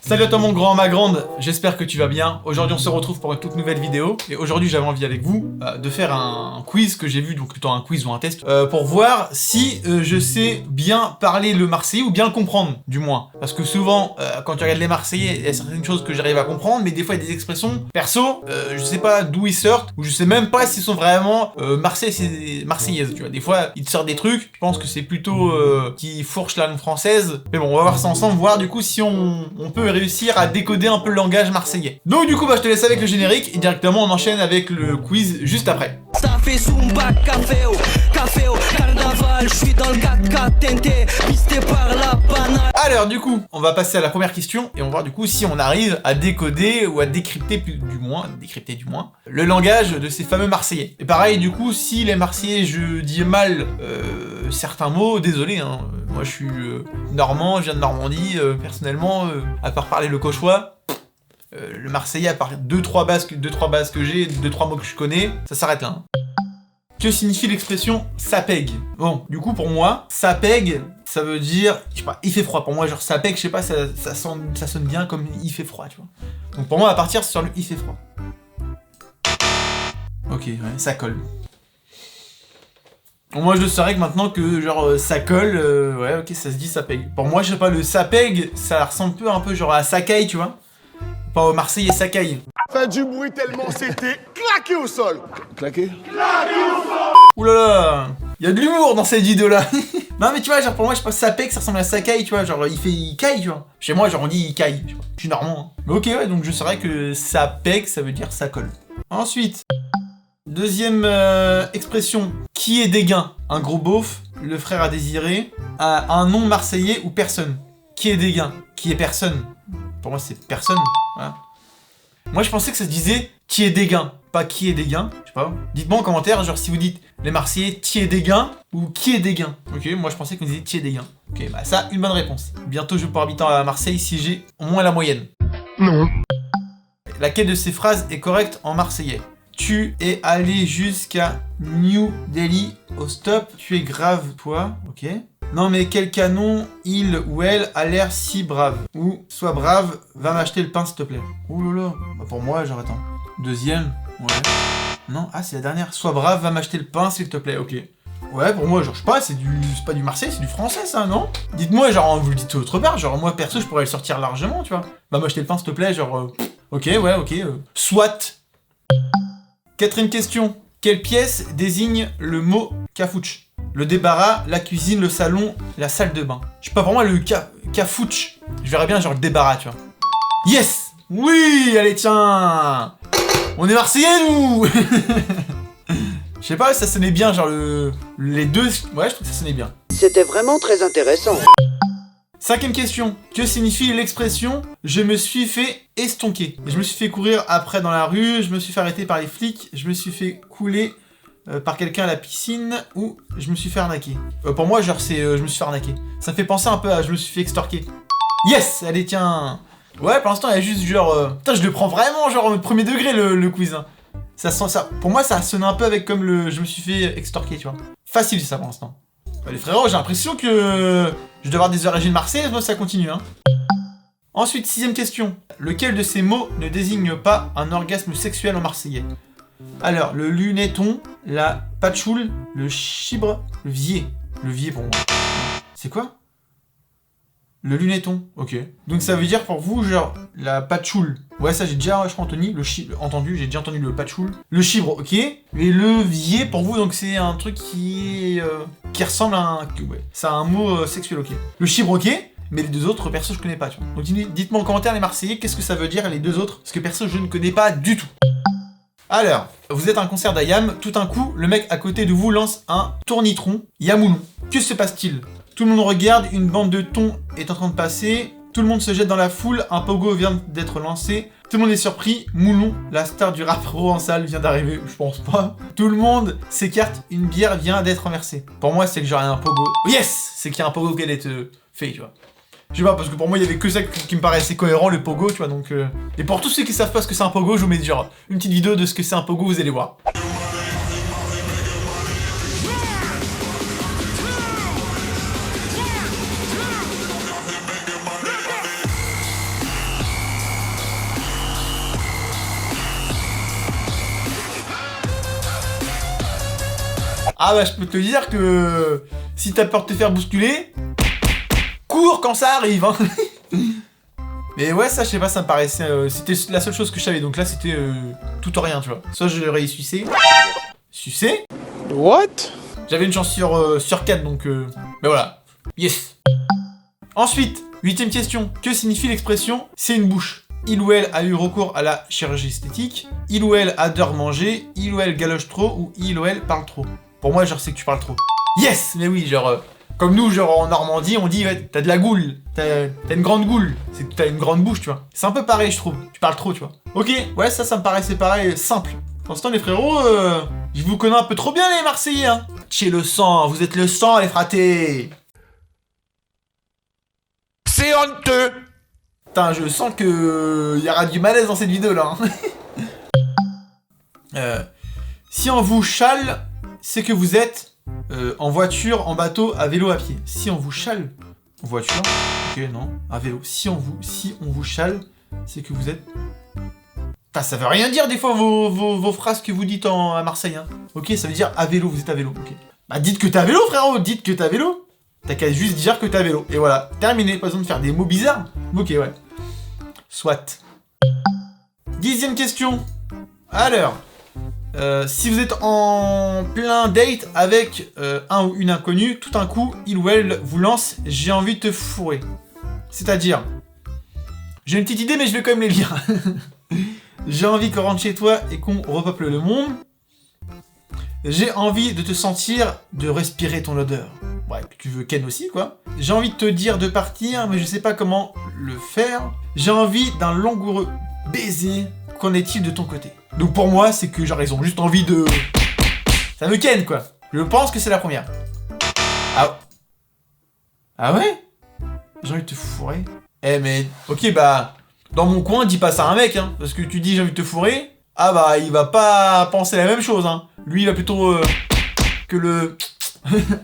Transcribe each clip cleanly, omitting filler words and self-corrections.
Salut à toi mon grand, ma grande, j'espère que tu vas bien. Aujourd'hui on se retrouve pour une toute nouvelle vidéo. Et aujourd'hui j'avais envie avec vous de faire un quiz que j'ai vu, donc plutôt un quiz ou un test, pour voir si je sais bien parler le marseillais ou bien le comprendre, du moins. Parce que souvent, quand tu regardes les marseillais, il y a certaines choses que j'arrive à comprendre, mais des fois il y a des expressions, perso, je sais pas d'où ils sortent, ou je sais même pas s'ils sont vraiment marseillaises, tu vois. Des fois ils te sortent des trucs, je pense que c'est plutôt qui fourchent la langue française. Mais bon, on va voir ça ensemble, voir du coup si on peut réussir à décoder un peu le langage marseillais. Donc du coup, je te laisse avec le générique et directement on enchaîne avec le quiz juste après. Ça fait Zumba, café au carnaval, je suis dans le caca tenté, pisté par la banane. Alors du coup, on va passer à la première question et on va voir du coup si on arrive à décoder ou à décrypter du moins, le langage de ces fameux marseillais. Et pareil du coup, si les marseillais je dis mal certains mots, désolé hein, moi je suis normand, je viens de Normandie, personnellement, à part parler le cauchois, le marseillais à part 2-3 bases que j'ai, 2-3 mots que je connais, ça s'arrête là. Hein. Que signifie l'expression sapègue? Bon, du coup pour moi, sapègue, ça veut dire, je sais pas, il fait froid. Pour moi, genre sapègue, je sais pas, ça sonne bien comme il fait froid, tu vois. Donc pour moi, on va partir sur le il fait froid. Ok, ouais, ça colle. Bon, moi je saurais que maintenant que genre ça colle, ouais ok, ça se dit sapègue. Pour moi, je sais pas, le sapègue, ça ressemble un peu genre à sacaille, tu vois. Pas au marseillais sacaille. Fait du bruit tellement c'était claqué au sol. Claqué? Ouh là là, il y a de l'humour dans cette vidéo là. Non mais tu vois, genre pour moi je sais pas, sapègue ça ressemble à sacaille, tu vois, genre il caille, tu vois. Chez moi genre on dit il caille, je suis normand. Hein. Mais ok ouais, donc je saurais que sapègue ça veut dire ça colle. Ensuite, deuxième expression, qui est dégain? Un gros beauf, le frère à désirer, un nom marseillais ou personne. Qui est dégain? Qui est personne? Pour moi c'est personne, voilà. Moi je pensais que ça se disait qui est dégain, pas qui est dégain, je sais pas. Dites-moi en commentaire, genre si vous dites les Marseillais qui est dégain ou qui est dégain. Ok, moi je pensais qu'on disait qui est dégain. Ok, bah ça, une bonne réponse. Bientôt je vais pouvoir habiter à Marseille si j'ai au moins la moyenne. Non. Laquelle de ces phrases est correcte en marseillais? Tu es allé jusqu'à New Delhi au stop, tu es grave toi, ok. Non mais quel canon, il ou elle a l'air si brave. Ou, sois brave, va m'acheter le pain s'il te plaît. Ouh là là, bah pour moi, genre attends. Deuxième, ouais. Non, ah c'est la dernière. Sois brave, va m'acheter le pain s'il te plaît, ok. Ouais, pour moi, genre je sais pas, c'est pas du Marseille, c'est du français ça, non? Dites-moi, genre vous le dites autre part, genre moi perso je pourrais le sortir largement, tu vois. Va m'acheter le pain s'il te plaît, genre... ok, ouais, ok. Soit. Quatrième question. Quelle pièce désigne le mot cafouche? Le débarras, la cuisine, le salon, la salle de bain. Je sais pas, pour moi, le cafouche, je verrais bien genre le débarras, tu vois. Yes! Oui! Allez, tiens! On est Marseillais, nous! Je sais pas, ça sonnait bien, genre les deux... Ouais, je trouve que ça sonnait bien. C'était vraiment très intéressant. Cinquième question. Que signifie l'expression « je me suis fait estonquer » ? Je me suis fait courir après dans la rue, je me suis fait arrêter par les flics, je me suis fait couler par quelqu'un à la piscine ou je me suis fait arnaquer. Pour moi, genre c'est je me suis fait arnaquer. Ça me fait penser un peu à je me suis fait extorquer. Yes! Allez, tiens. Ouais, pour l'instant, il y a juste genre... Putain, je le prends vraiment genre au premier degré le quiz. Hein. Ça sent ça. Pour moi, ça sonne un peu avec comme le je me suis fait extorquer, tu vois. Facile ça pour l'instant. Les frérots, j'ai l'impression que je dois avoir des origines marseillaises, moi ça continue. Hein. Ensuite, sixième question. Lequel de ces mots ne désigne pas un orgasme sexuel en marseillais? Alors, le lunetton, la patchoule, le chibre, le vier. Le vier pour moi. C'est quoi? Le lunetton, ok. Donc ça veut dire pour vous, genre, la patchoule. Ouais, ça j'ai déjà, je crois, entendu, j'ai déjà entendu le patchoule. Le chibre, ok. Et le vier, pour vous, donc c'est un truc qui ressemble à un... Ouais, c'est un mot sexuel, ok. Le chibre, ok. Mais les deux autres, perso, je connais pas, tu vois. Donc dites-moi en commentaire, les Marseillais, qu'est-ce que ça veut dire, les deux autres? Parce que perso, je ne connais pas du tout. Alors, vous êtes à un concert d'Ayam, tout d'un coup, le mec à côté de vous lance un tournitron, Yamoulon. Que se passe-t-il? Tout le monde regarde, une bande de thon est en train de passer, tout le monde se jette dans la foule, un pogo vient d'être lancé, tout le monde est surpris, Moulon, la star du rap provençal, vient d'arriver, je pense pas. Tout le monde s'écarte, une bière vient d'être renversée. Pour moi, c'est que genre il y a un pogo. Yes! C'est qu'il y a un pogo qui allait être fait, tu vois. Je sais pas, parce que pour moi, il y avait que ça qui me paraissait cohérent, le pogo, tu vois, donc... Et pour tous ceux qui savent pas ce que c'est un pogo, je vous mets genre une petite vidéo de ce que c'est un pogo, vous allez voir. Ah bah je peux te dire que si t'as peur de te faire bousculer, cours quand ça arrive, hein. Mais ouais, ça je sais pas, ça me paraissait... c'était la seule chose que je savais, donc là c'était tout ou rien, tu vois. Soit je l'aurais sucé. Sucé? What? J'avais une chance sur 4, donc... mais voilà. Yes. Ensuite, 8ème question. Que signifie l'expression « c'est une bouche » ? Il ou elle a eu recours à la chirurgie esthétique, il ou elle adore manger, il ou elle galoche trop, ou il ou elle parle trop. Pour moi, genre, c'est que tu parles trop. Yes! Mais oui, genre... comme nous, genre en Normandie, on dit ouais, t'as de la goule, t'as une grande goule, c'est que t'as une grande bouche, tu vois. C'est un peu pareil, je trouve. Tu parles trop, tu vois. Ok, ouais, ça me paraissait pareil, simple. Pour l'instant, les frérots, je vous connais un peu trop bien, les Marseillais, hein. Chez le sang, vous êtes le sang, les fratés. C'est honteux. Putain, je sens que y aura du malaise dans cette vidéo, là. Hein. Si on vous chale, c'est que vous êtes... en voiture, en bateau, à vélo, à pied. Si on vous chale, en voiture, ok, non, à vélo. Si on vous chale, c'est que vous êtes... Putain, ça veut rien dire des fois vos phrases que vous dites à Marseille, hein. Ok, ça veut dire à vélo, vous êtes à vélo, ok. Bah dites que t'es à vélo, frérot, dites que t'es à vélo. T'as qu'à juste dire que t'es à vélo. Et voilà, terminé, pas besoin de faire des mots bizarres. Ok, ouais. Soit. 10ème question. Alors... si vous êtes en plein date avec un ou une inconnue, tout d'un coup, il ou elle vous lance « j'ai envie de te fourrer ». C'est-à-dire, j'ai une petite idée mais je vais quand même les lire. J'ai envie qu'on rentre chez toi et qu'on repeuple le monde. J'ai envie de te sentir, de respirer ton odeur. Ouais, tu veux Ken aussi, quoi. J'ai envie de te dire de partir, mais je sais pas comment le faire. J'ai envie d'un langoureux baiser. Qu'en est-il de ton côté? Donc pour moi, c'est que genre ils ont juste envie de... Ça me ken, quoi. Je pense que c'est la première. Ah ouais? J'ai envie de te fourrer. Eh mais... Ok, bah... Dans mon coin, dis pas ça à un mec, hein. Parce que tu dis j'ai envie de te fourrer. Ah bah, il va pas penser la même chose, hein. Lui, il va plutôt... que le...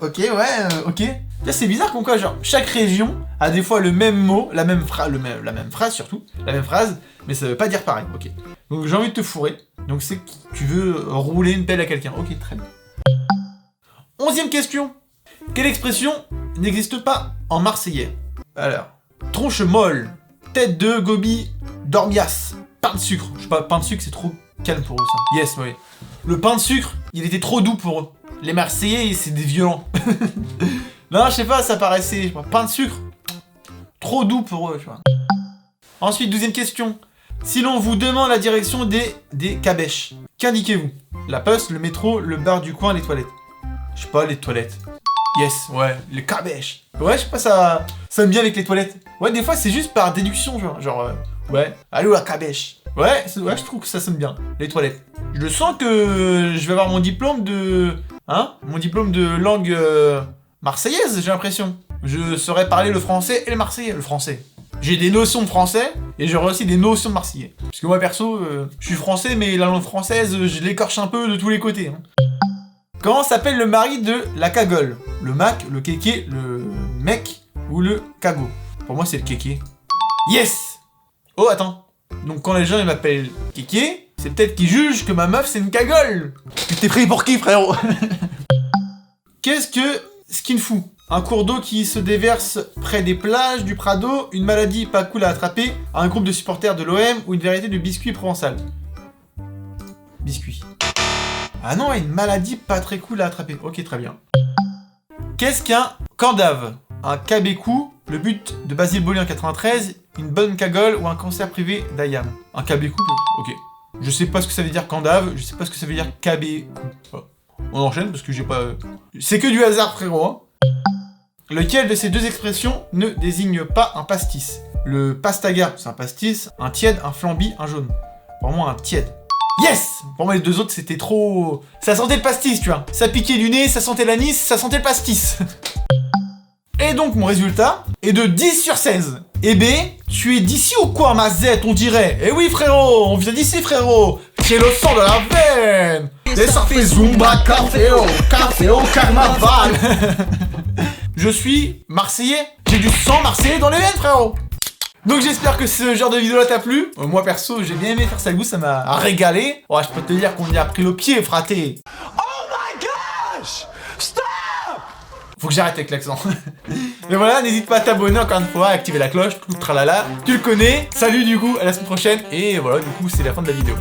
ok, ouais, ok. Là, c'est bizarre comme quoi, genre, chaque région a des fois le même mot, la même phrase surtout, la même phrase, mais ça veut pas dire pareil, ok. Donc j'ai envie de te fourrer, donc c'est que tu veux rouler une pelle à quelqu'un, ok, très bien. 11ème question. Quelle expression n'existe pas en marseillais? Alors, tronche molle, tête de gobi, dormias, pain de sucre. Je sais pas, pain de sucre c'est trop calme pour eux ça. Yes, oui. Le pain de sucre, il était trop doux pour eux. Les Marseillais, c'est des violents. Non, je sais pas, ça paraissait... Je sais pas, pain de sucre, trop doux pour eux, tu vois. Ensuite, 12ème question. Si l'on vous demande la direction des cabèches, qu'indiquez-vous? La poste, le métro, le bar du coin, les toilettes. Je sais pas, les toilettes. Yes, ouais, les cabèches. Ouais, je sais pas, ça me vient avec les toilettes. Ouais, des fois, c'est juste par déduction, genre ouais, allô la cabèche. Ouais, je trouve que ça sonne bien, les toilettes. Je sens que je vais avoir mon diplôme de... Hein? Mon diplôme de langue marseillaise, j'ai l'impression. Je saurais parler le français et le marseillais. Le français. J'ai des notions de français et j'aurai aussi des notions de marseillais. Parce que moi, perso, je suis français, mais la langue française, je l'écorche un peu de tous les côtés. Hein. Comment s'appelle le mari de la cagole? Le mac, le kéké, le mec ou le cagot? Pour moi, c'est le kéké. Yes! Oh, attends. Donc quand les gens ils m'appellent kéké, c'est peut-être qu'ils jugent que ma meuf c'est une cagole. Tu t'es pris pour qui, frérot? Qu'est-ce que skin food? Un cours d'eau qui se déverse près des plages du Prado, une maladie pas cool à attraper, un groupe de supporters de l'OM ou une variété de biscuits provençal? Biscuits. Ah non, une maladie pas très cool à attraper. Ok, très bien. Qu'est-ce qu'un candave? Un cabécou, le but de Basile Boli en 93, une bonne cagole ou un concert privé d'Ayam? Un cabécou, ok. Je sais pas ce que ça veut dire candave, je sais pas ce que ça veut dire cabécou. On enchaîne parce que j'ai pas... C'est que du hasard, frérot, hein. Lequel de ces deux expressions ne désigne pas un pastis? Le pastaga, c'est un pastis, un tiède, un flambi, un jaune. Pour moi, un tiède. Yes! Pour moi, les deux autres, c'était trop... Ça sentait le pastis, tu vois. Ça piquait du nez, ça sentait l'anis, ça sentait le pastis. Et donc, mon résultat est de 10 sur 16. Eh ben, tu es d'ici ou quoi, ma zette, on dirait? Eh oui, frérot, on vient d'ici, frérot. J'ai le sang de la veine. Et ça fait Zumba, café au carnaval. Je suis Marseillais. J'ai du sang marseillais dans les veines, frérot. Donc j'espère que ce genre de vidéo là t'a plu. Moi perso, j'ai bien aimé faire ça le goût, ça m'a régalé. Ouais, je peux te dire qu'on y a pris le pied, fraté. Oh my god! Wesh. Stop. Faut que j'arrête avec l'accent. Mais voilà, n'hésite pas à t'abonner encore une fois, à activer la cloche, tout tralala. Tu le connais. Salut du coup, à la semaine prochaine. Et voilà, du coup, c'est la fin de la vidéo.